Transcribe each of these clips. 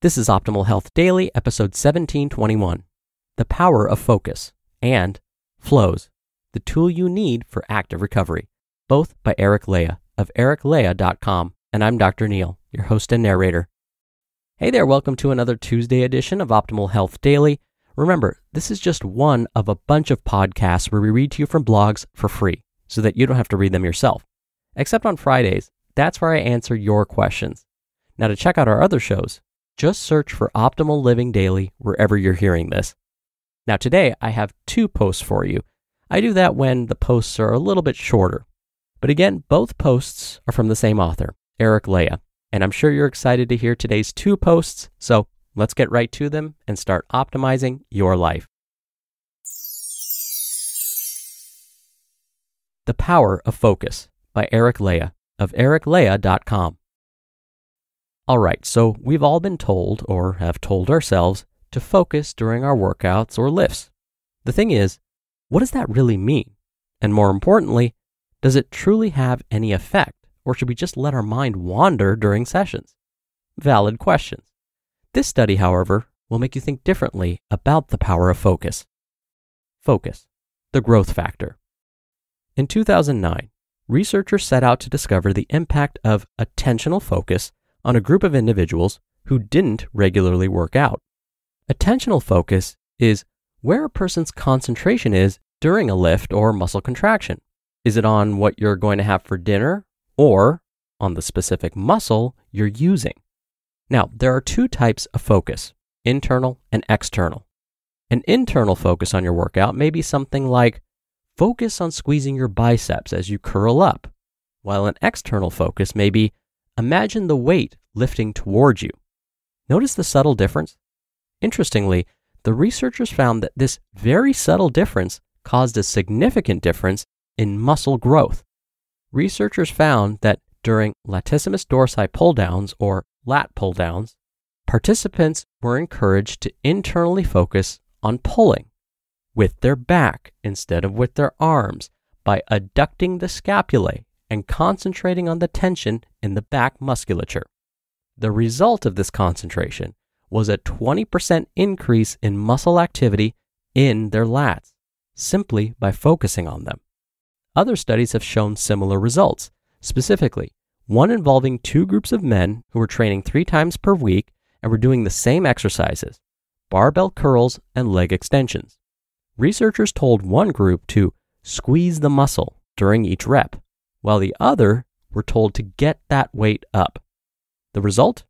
This is Optimal Health Daily, episode 1721, The Power of Focus, and Flows, the tool you need for active recovery, both by Eric Lea of ericlea.com, and I'm Dr. Neil, your host and narrator. Hey there, welcome to another Tuesday edition of Optimal Health Daily. Remember, this is just one of a bunch of podcasts where we read to you from blogs for free, so that you don't have to read them yourself. Except on Fridays, that's where I answer your questions. Now to check out our other shows, just search for Optimal Living Daily wherever you're hearing this. Now today, I have 2 posts for you. I do that when the posts are a little bit shorter. But again, both posts are from the same author, Eric Lea, and I'm sure you're excited to hear today's 2 posts, so let's get right to them and start optimizing your life. The Power of Focus by Eric Lea of ericlea.com. All right, so we've all been told, or have told ourselves, to focus during our workouts or lifts. The thing is, what does that really mean? And more importantly, does it truly have any effect, or should we just let our mind wander during sessions? Valid questions. This study, however, will make you think differently about the power of focus. Focus, the growth factor. In 2009, researchers set out to discover the impact of attentional focus on a group of individuals who didn't regularly work out. Attentional focus is where a person's concentration is during a lift or muscle contraction. Is it on what you're going to have for dinner or on the specific muscle you're using? Now, there are 2 types of focus, internal and external. An internal focus on your workout may be something like focus on squeezing your biceps as you curl up, while an external focus may be imagine the weight lifting towards you. Notice the subtle difference? Interestingly, the researchers found that this very subtle difference caused a significant difference in muscle growth. Researchers found that during latissimus dorsi pull-downs or lat pull-downs, participants were encouraged to internally focus on pulling with their back instead of with their arms by adducting the scapulae and concentrating on the tension in the back musculature. The result of this concentration was a 20% increase in muscle activity in their lats, simply by focusing on them. Other studies have shown similar results, specifically one involving 2 groups of men who were training 3 times per week and were doing the same exercises, barbell curls and leg extensions. Researchers told one group to squeeze the muscle during each rep, while the other were told to get that weight up. The result?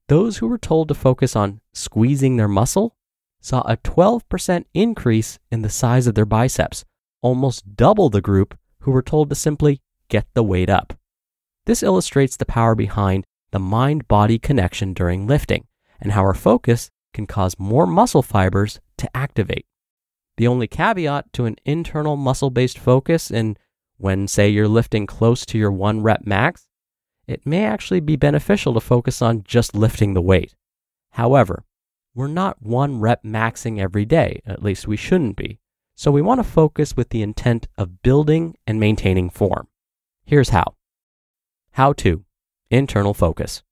Those who were told to focus on squeezing their muscle saw a 12% increase in the size of their biceps, almost double the group who were told to simply get the weight up. This illustrates the power behind the mind-body connection during lifting and how our focus can cause more muscle fibers to activate. The only caveat to an internal muscle-based focus when, say, you're lifting close to your 1 rep max, it may actually be beneficial to focus on just lifting the weight. However, we're not 1 rep maxing every day, at least we shouldn't be, so we want to focus with the intent of building and maintaining form. Here's how. How to: internal focus.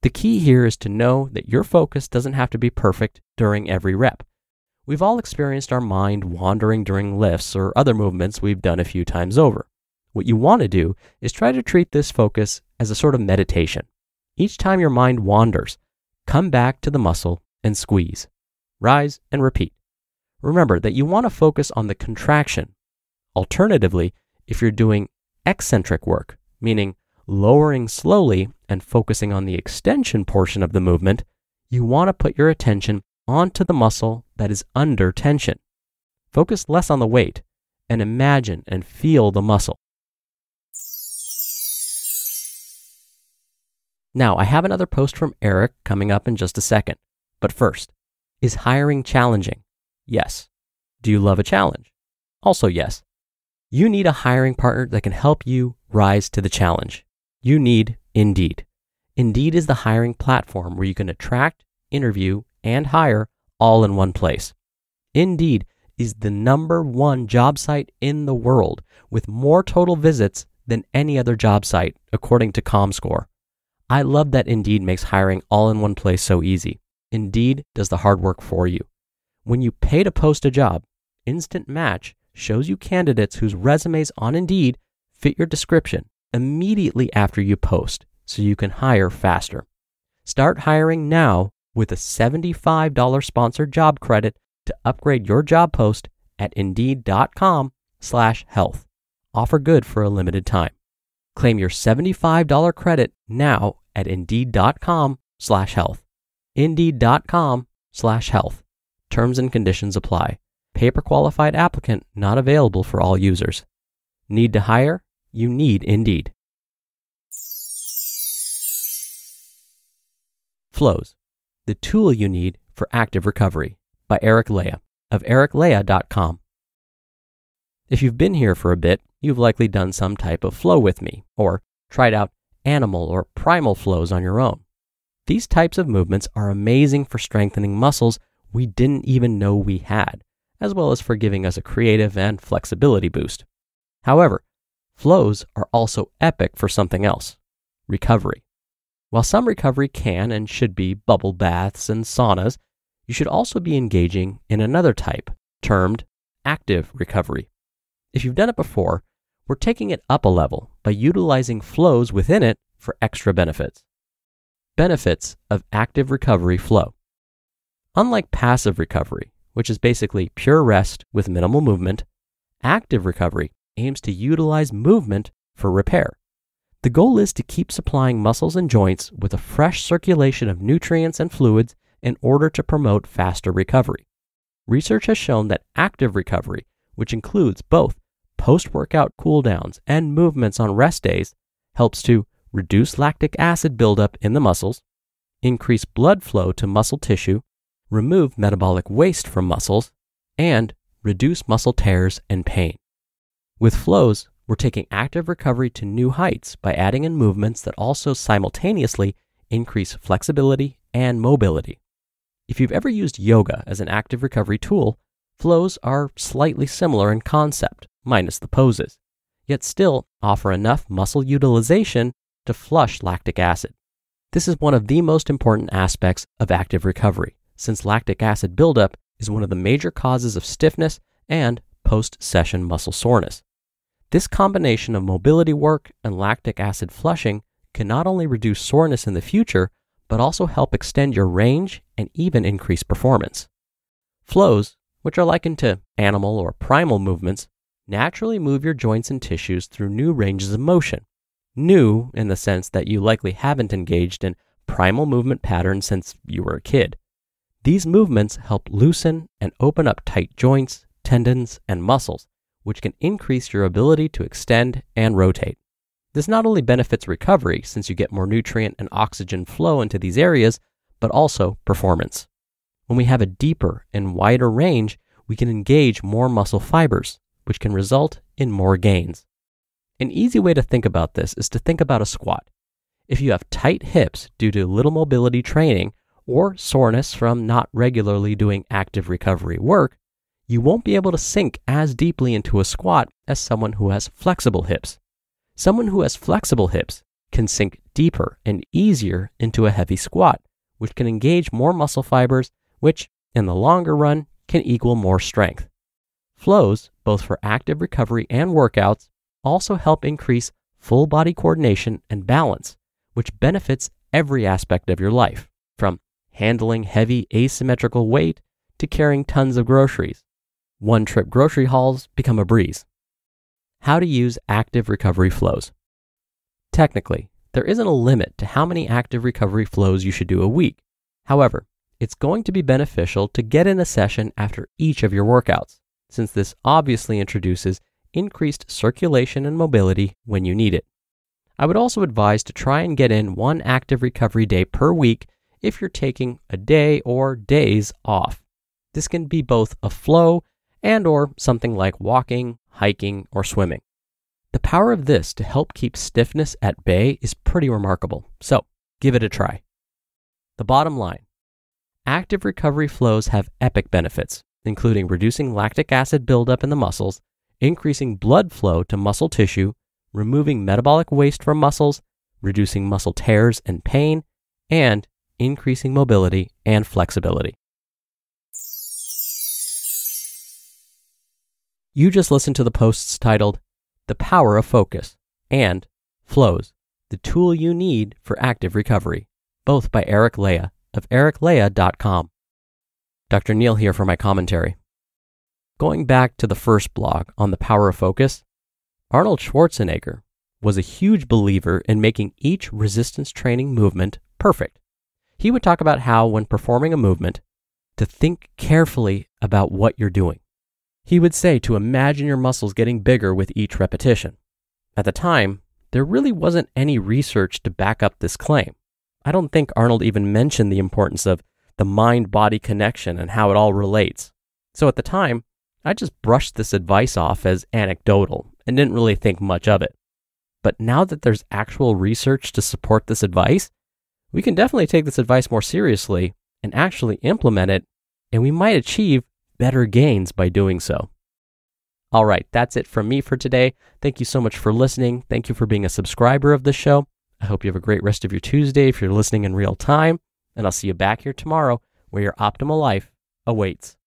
The key here is to know that your focus doesn't have to be perfect during every rep. We've all experienced our mind wandering during lifts or other movements we've done a few times over. What you want to do is try to treat this focus as a sort of meditation. Each time your mind wanders, come back to the muscle and squeeze. Rise and repeat. Remember that you want to focus on the contraction. Alternatively, if you're doing eccentric work, meaning lowering slowly and focusing on the extension portion of the movement, you want to put your attention onto the muscle that is under tension. Focus less on the weight and imagine and feel the muscle. Now, I have another post from Eric coming up in just a second. But first, is hiring challenging? Yes. Do you love a challenge? Also yes. You need a hiring partner that can help you rise to the challenge. You need Indeed. Indeed is the hiring platform where you can attract, interview, and hire all in one place. Indeed is the #1 job site in the world with more total visits than any other job site, according to ComScore. I love that Indeed makes hiring all in one place so easy. Indeed does the hard work for you. When you pay to post a job, Instant Match shows you candidates whose resumes on Indeed fit your description immediately after you post, so you can hire faster. Start hiring now with a $75 sponsored job credit to upgrade your job post at Indeed.com/health. Offer good for a limited time. Claim your $75 credit now at Indeed.com/health. Indeed.com/health. Terms and conditions apply. Pay per qualified applicant not available for all users. Need to hire? You need Indeed. Flows, the tool you need for active recovery, by Eric Lea of ericlea.com. If you've been here for a bit, you've likely done some type of flow with me, or tried out animal or primal flows on your own. These types of movements are amazing for strengthening muscles we didn't even know we had, as well as for giving us a creative and flexibility boost. However, flows are also epic for something else: recovery. While some recovery can and should be bubble baths and saunas, you should also be engaging in another type, termed active recovery. If you've done it before, we're taking it up a level by utilizing flows within it for extra benefits. Benefits of active recovery flow. Unlike passive recovery, which is basically pure rest with minimal movement, active recovery aims to utilize movement for repair. The goal is to keep supplying muscles and joints with a fresh circulation of nutrients and fluids in order to promote faster recovery. Research has shown that active recovery, which includes both post-workout cooldowns and movements on rest days, helps to reduce lactic acid buildup in the muscles, increase blood flow to muscle tissue, remove metabolic waste from muscles, and reduce muscle tears and pain. With flows, we're taking active recovery to new heights by adding in movements that also simultaneously increase flexibility and mobility. If you've ever used yoga as an active recovery tool, flows are slightly similar in concept, minus the poses, yet still offer enough muscle utilization to flush lactic acid. This is one of the most important aspects of active recovery, since lactic acid buildup is one of the major causes of stiffness and post-session muscle soreness. This combination of mobility work and lactic acid flushing can not only reduce soreness in the future, but also help extend your range and even increase performance. Flows, which are likened to animal or primal movements, naturally move your joints and tissues through new ranges of motion. New in the sense that you likely haven't engaged in primal movement patterns since you were a kid. These movements help loosen and open up tight joints, tendons, and muscles, which can increase your ability to extend and rotate. This not only benefits recovery since you get more nutrient and oxygen flow into these areas, but also performance. When we have a deeper and wider range, we can engage more muscle fibers, which can result in more gains. An easy way to think about this is to think about a squat. If you have tight hips due to little mobility training or soreness from not regularly doing active recovery work, you won't be able to sink as deeply into a squat as someone who has flexible hips. Someone who has flexible hips can sink deeper and easier into a heavy squat, which can engage more muscle fibers, which, in the longer run, can equal more strength. Flows, both for active recovery and workouts, also help increase full body coordination and balance, which benefits every aspect of your life, from handling heavy asymmetrical weight to carrying tons of groceries. One-trip grocery hauls become a breeze. How to use active recovery flows. Technically, there isn't a limit to how many active recovery flows you should do a week. However, it's going to be beneficial to get in a session after each of your workouts, since this obviously introduces increased circulation and mobility when you need it. I would also advise to try and get in one active recovery day per week if you're taking a day or days off. This can be both a flow and or something like walking, hiking, or swimming. The power of this to help keep stiffness at bay is pretty remarkable, so give it a try. The bottom line: active recovery flows have epic benefits, including reducing lactic acid buildup in the muscles, increasing blood flow to muscle tissue, removing metabolic waste from muscles, reducing muscle tears and pain, and increasing mobility and flexibility. You just listened to the posts titled The Power of Focus and Flows, the tool you need for active recovery, both by Eric Lea of ericlea.com. Dr. Neal here for my commentary. Going back to the first blog on the power of focus, Arnold Schwarzenegger was a huge believer in making each resistance training movement perfect. He would talk about how, when performing a movement, to think carefully about what you're doing. He would say to imagine your muscles getting bigger with each repetition. At the time, there really wasn't any research to back up this claim. I don't think Arnold even mentioned the importance of the mind-body connection and how it all relates. So at the time, I just brushed this advice off as anecdotal and didn't really think much of it. But now that there's actual research to support this advice, we can definitely take this advice more seriously and actually implement it, and we might achieve better gains by doing so. All right, that's it from me for today. Thank you so much for listening. Thank you for being a subscriber of this show. I hope you have a great rest of your Tuesday if you're listening in real time, and I'll see you back here tomorrow where your optimal life awaits.